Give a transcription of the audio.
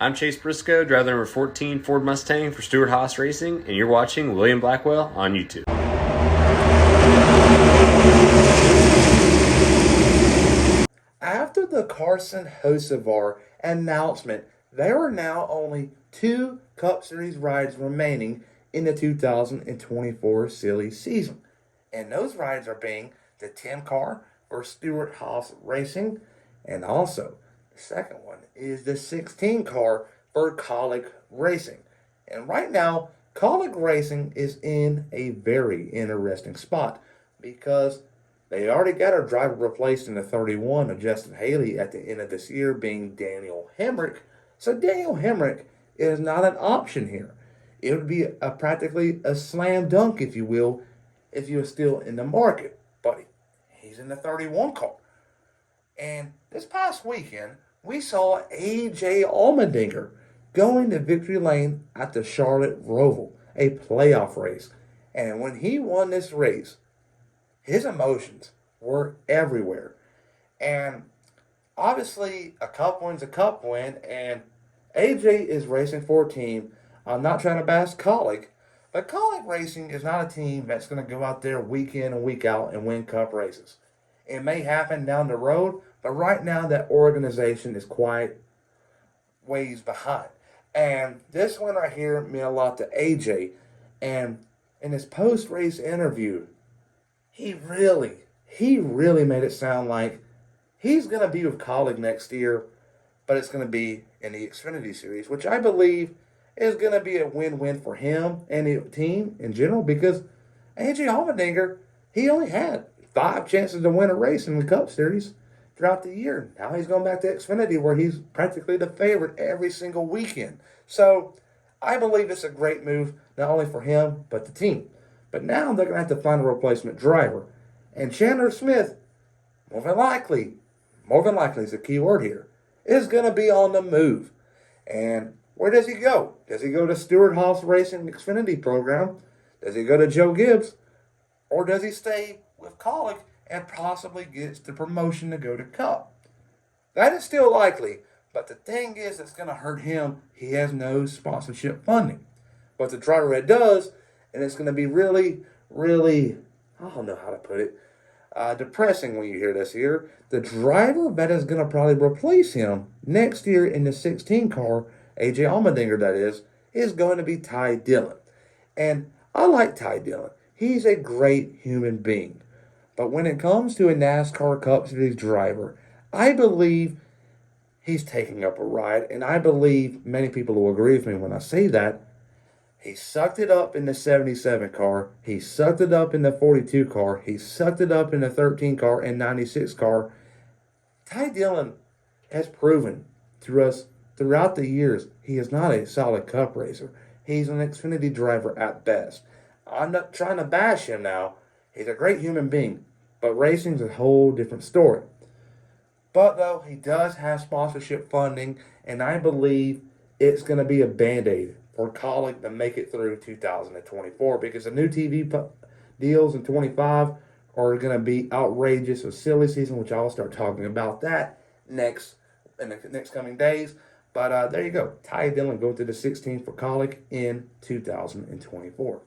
I'm Chase Briscoe, driver number 14 Ford Mustang for Stewart Haas Racing, and you're watching William Blackwell on YouTube. After the Carson Hocevar announcement, there are now only 2 Cup Series rides remaining in the 2024 silly season. And those rides are being the 10 car for Stewart Haas Racing, and also the second one is the 16 car for Kaulig Racing. And right now, Kaulig Racing is in a very interesting spot because they already got a driver replaced in the 31 of Justin Haley at the end of this year, being Daniel Hemrick. So Daniel Hemrick is not an option here. It would be practically a slam dunk, if you will, if he was still in the market. But he's in the 31 car. And this past weekend, we saw A.J. Allmendinger going to victory lane at the Charlotte Roval, a playoff race. And when he won this race, his emotions were everywhere. And obviously, a cup win's a cup win, and AJ is racing for a team. I'm not trying to bash Kaulig, but Kaulig Racing is not a team that's going to go out there week in and week out and win cup races. It may happen down the road, but right now that organization is quite ways behind. And this one right here meant a lot to AJ. And in his post-race interview, he really made it sound like he's going to be with Kaulig next year, but it's going to be in the Xfinity Series, which I believe is going to be a win-win for him and the team in general, because A.J. Allmendinger, he only had 5 chances to win a race in the Cup Series throughout the year. Now he's going back to Xfinity, where he's practically the favorite every single weekend. So I believe it's a great move, not only for him, but the team. But now they're going to have to find a replacement driver. And Chandler Smith, more than likely is the key word here, is going to be on the move. And where does he go? Does he go to Stewart Haas Racing Xfinity program? Does he go to Joe Gibbs? Or does he stay with Kaulig and possibly gets the promotion to go to Cup? That is still likely. But the thing is, it's going to hurt him. He has no sponsorship funding. But the driver that does, and it's going to be really, I don't know how to put it, depressing when you hear this here. The driver that is going to probably replace him next year in the 16 car, A.J. Allmendinger that is going to be Ty Dillon. And I like Ty Dillon. He's a great human being. But when it comes to a NASCAR Cup Series driver, I believe he's taking up a ride, and I believe many people will agree with me when I say that. He sucked it up in the 77 car. He sucked it up in the 42 car. He sucked it up in the 13 car and 96 car. Ty Dillon has proven to us throughout the years he is not a solid cup racer. He's an Xfinity driver at best. I'm not trying to bash him now. He's a great human being. But racing's a whole different story. But, though, he does have sponsorship funding, and I believe it's going to be a Band-Aid for Kaulig to make it through 2024, because the new TV deals in 25 are going to be outrageous, a silly season, which I'll start talking about that in the next coming days. But there you go. Ty Dillon going to the 16th for Kaulig in 2024.